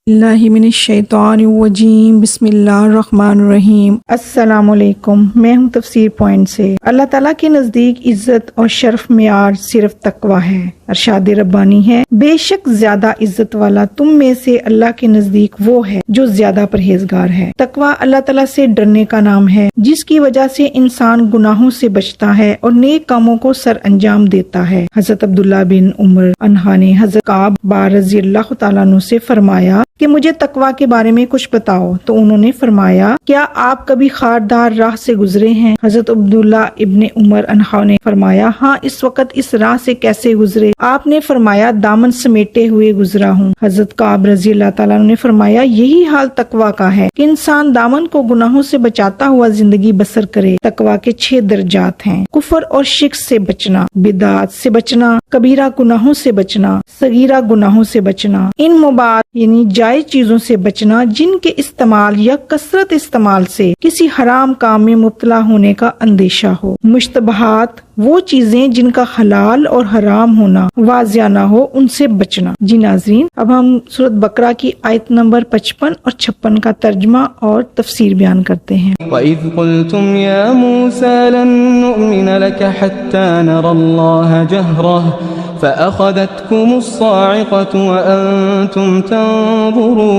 اللہ من الشیطان الرجیم بسم اللہ الرحمن الرحیم۔ السلام علیکم، میں ہوں تفسیر پوائنٹ سے۔ اللہ تعالیٰ کے نزدیک عزت اور شرف معیار صرف تقوی ہے۔ ارشاد ربانی ہے، بے شک زیادہ عزت والا تم میں سے اللہ کے نزدیک وہ ہے جو زیادہ پرہیزگار ہے۔ تقوی اللہ تعالیٰ سے ڈرنے کا نام ہے، جس کی وجہ سے انسان گناہوں سے بچتا ہے اور نیک کاموں کو سر انجام دیتا ہے۔ حضرت عبداللہ بن عمر عنہ نے حضرت کعب رضی اللہ تعالیٰ عنہ سے فرمایا کہ مجھے تقوی کے بارے میں کچھ بتاؤ، تو انہوں نے فرمایا، کیا آپ کبھی خاردار راہ سے گزرے ہیں؟ حضرت عبداللہ ابن عمر عنہ نے فرمایا، ہاں، اس وقت اس راہ سے کیسے گزرے؟ آپ نے فرمایا، دامن سمیٹے ہوئے گزرا ہوں۔ حضرت کعب رضی اللہ تعالیٰ عنہ نے فرمایا، یہی حال تقوی کا ہے کہ انسان دامن کو گناہوں سے بچاتا ہوا زندگی بسر کرے۔ تقوی کے 6 درجات ہیں: کفر اور شرک سے بچنا، بدعات سے بچنا، کبیرہ گناہوں سے بچنا، صغیرہ گناہوں سے بچنا، ان مباح یعنی جائز چیزوں سے بچنا جن کے استعمال یا کثرت استعمال سے کسی حرام کام میں مبتلا ہونے کا اندیشہ ہو، مشتبہات وہ چیزیں جن کا حلال اور حرام ہونا واضح نہ ہو، ان سے بچنا۔ جی ناظرین، اب ہم سورۃ بقرہ کی آیت نمبر 55 اور 56 کا ترجمہ اور تفسیر بیان کرتے ہیں۔ وَإِذْ قُلْتُمْ يَا مُوسَىٰ لَن نُّؤْمِنَ لَكَ حَتَّىٰ نَرَى اللَّهَ جَهْرَةً فَأَخَذَتْكُمُ الصَّاعِقَةُ وَأَنتُمْ تَنظُرُونَ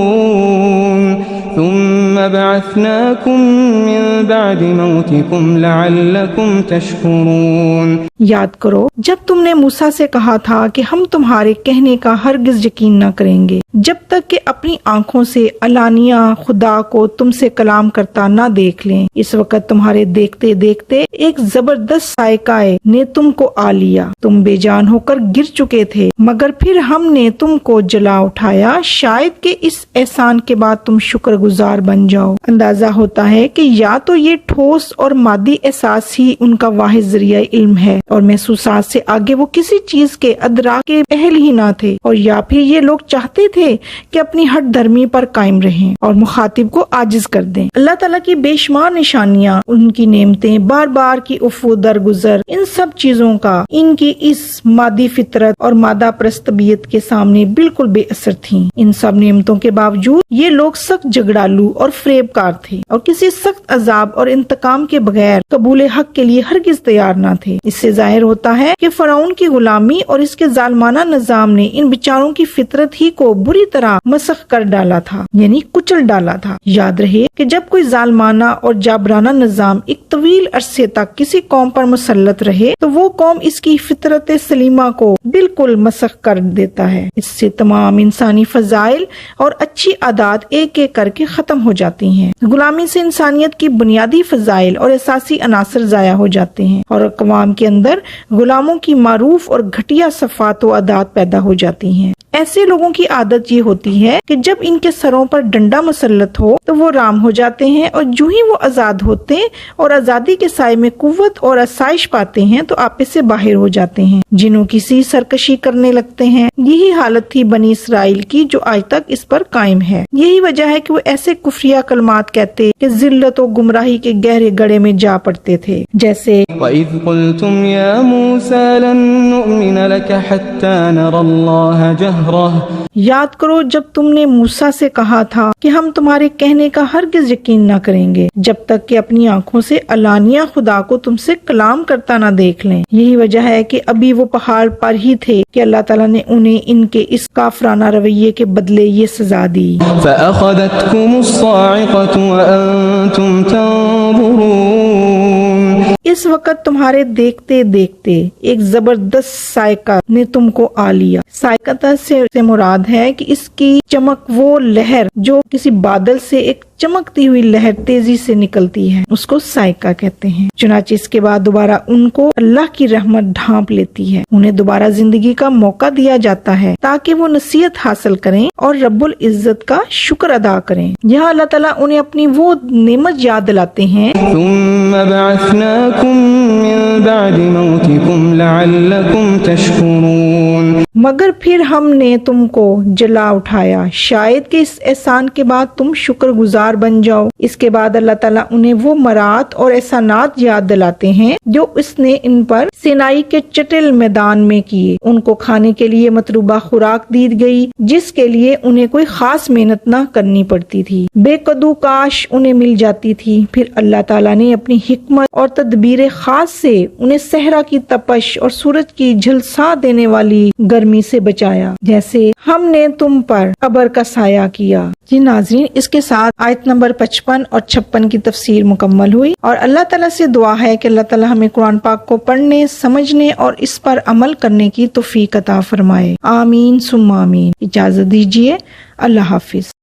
ثُمَّ بَعَثْنَاكُم مِّن بَعْدِ مَوْتِكُمْ لَعَلَّكُمْ تَشْكُرُونَ۔ یاد کرو جب تم نے موسیٰ سے کہا تھا کہ ہم تمہارے کہنے کا ہرگز یقین نہ کریں گے جب تک کہ اپنی آنکھوں سے علانیہ خدا کو تم سے کلام کرتا نہ دیکھ لیں۔ اس وقت تمہارے دیکھتے دیکھتے ایک زبردست صاعقہ نے تم کو آ لیا، تم بے جان ہو کر گر چکے تھے، مگر پھر ہم نے تم کو جلا اٹھایا، شاید کہ اس احسان کے بعد تم شکر گزار بن جاؤ۔ اندازہ ہوتا ہے کہ یا تو یہ ٹھوس اور مادی احساس ہی ان کا واحد ذریعہ علم ہے اور محسوسات سے آگے وہ کسی چیز کے ادراک کے اہل ہی نہ تھے، اور یا پھر یہ لوگ چاہتے تھے کہ اپنی ہٹ دھرمی پر قائم رہیں اور مخاطب کو عاجز کر دیں۔ اللہ تعالیٰ کی بے شمار نشانیاں، ان کی نعمتیں، بار بار کی افو درگزر، ان سب چیزوں کا ان کی اس مادی فطرت اور مادہ پرست طبیعت کے سامنے بالکل بے اثر تھیں۔ ان سب نعمتوں کے باوجود یہ لوگ سخت جھگڑالو اور فریب کار تھے اور کسی سخت عذاب اور انتقام کے بغیر قبول حق کے لیے ہرگز تیار نہ تھے۔ اس سے ظاہر ہوتا ہے کہ فرعون کی غلامی اور اس کے ظالمانہ نظام نے ان بیچاروں کی فطرت ہی کو بری طرح مسخ کر ڈالا تھا، یعنی کچل ڈالا تھا۔ یاد رہے کہ جب کوئی ظالمانہ اور جابرانہ نظام ایک طویل عرصے تک کسی قوم پر مسلط رہے تو وہ قوم اس کی فطرت سلیمہ کو بالکل مسخ کر دیتا ہے۔ اس سے تمام انسانی فضائل اور اچھی عادات ایک ایک کر کے ختم ہو جاتی ہیں۔ غلامی سے انسانیت کی بنیادی فضائل اور اساسی عناصر ضائع ہو جاتے ہیں اور اقوام کے اندر غلاموں کی معروف اور گھٹیا صفات و عادات پیدا ہو جاتی ہیں۔ ایسے لوگوں کی عادت یہ ہوتی ہے کہ جب ان کے سروں پر ڈنڈا مسلط ہو تو وہ رام ہو جاتے ہیں، اور جو ہی وہ آزاد ہوتے ہیں اور آزادی کے سائے میں قوت اور آسائش پاتے ہیں تو آپے سے باہر ہو جاتے ہیں، جنوں کی سی سرکشی کرنے لگتے ہیں۔ یہی حالت تھی بنی اسرائیل کی جو آج تک اس پر قائم ہے۔ یہی وجہ ہے کہ وہ ایسے کفریہ کلمات کہتے کہ ذلت و گمراہی کے گہرے گڑھے میں جا پڑتے تھے، جیسے وَإِذْ قُلْتُمْ يَا مُوسَىٰ لَن نُّؤْمِنَ لَكَ حَتَّىٰ نَرَى اللَّهَ جَهْرَةً۔ یاد کرو جب تم نے موسیٰ سے کہا تھا کہ ہم تمہارے کہنے کا ہرگز یقین نہ کریں گے جب تک کہ اپنی آنکھوں سے علانیہ خدا کو تم سے کلام کرتا نہ دیکھ لیں۔ یہی وجہ ہے کہ ابھی وہ پہاڑ پر ہی تھے کہ اللہ تعالیٰ نے انہیں ان کے اس کافرانہ رویے کے بدلے یہ سزا دی۔ فَأَخَذَتْكُمُ الصَّاعِقَةُ وَأَنتُمْ تَنظُرُونَ۔ اس وقت تمہارے دیکھتے دیکھتے ایک زبردست صاعقہ نے تم کو آ لیا۔ صاعقہ سے مراد ہے کہ اس کی چمک وہ لہر جو کسی بادل سے ایک چمکتی ہوئی لہر تیزی سے نکلتی ہے، اس کو صاعقہ کہتے ہیں۔ چنانچہ اس کے بعد دوبارہ ان کو اللہ کی رحمت ڈھانپ لیتی ہے، انہیں دوبارہ زندگی کا موقع دیا جاتا ہے تاکہ وہ نصیحت حاصل کریں اور رب العزت کا شکر ادا کریں۔ یہاں اللہ تعالیٰ انہیں اپنی وہ نعمت یاد دلاتے ہیں، ثم بعثناكم من بعد موتكم لعلكم تشكرون۔ مگر پھر ہم نے تم کو جلا اٹھایا، شاید کہ اس احسان کے بعد تم شکر گزار بن جاؤ۔ اس کے بعد اللہ تعالیٰ انہیں وہ مرات اور احسانات یاد دلاتے ہیں جو اس نے ان پر سینائی کے چٹل میدان میں کیے۔ ان کو کھانے کے لیے مطلوبہ خوراک دی گئی جس کے لیے انہیں کوئی خاص محنت نہ کرنی پڑتی تھی، بے قدو کاش انہیں مل جاتی تھی۔ پھر اللہ تعالیٰ نے اپنی حکمت اور تدبیر خاص سے انہیں صحرا کی تپش اور سورج کی جھلسا دینے والی گرمی سے بچایا، جیسے ہم نے تم پر ابر کا سایہ کیا۔ جی ناظرین، اس کے ساتھ آیت نمبر 55 اور 56 کی تفسیر مکمل ہوئی، اور اللہ تعالیٰ سے دعا ہے کہ اللہ تعالیٰ ہمیں قرآن پاک کو پڑھنے، سمجھنے اور اس پر عمل کرنے کی توفیق عطا فرمائے۔ آمین ثم آمین۔ اجازت دیجیے، اللہ حافظ۔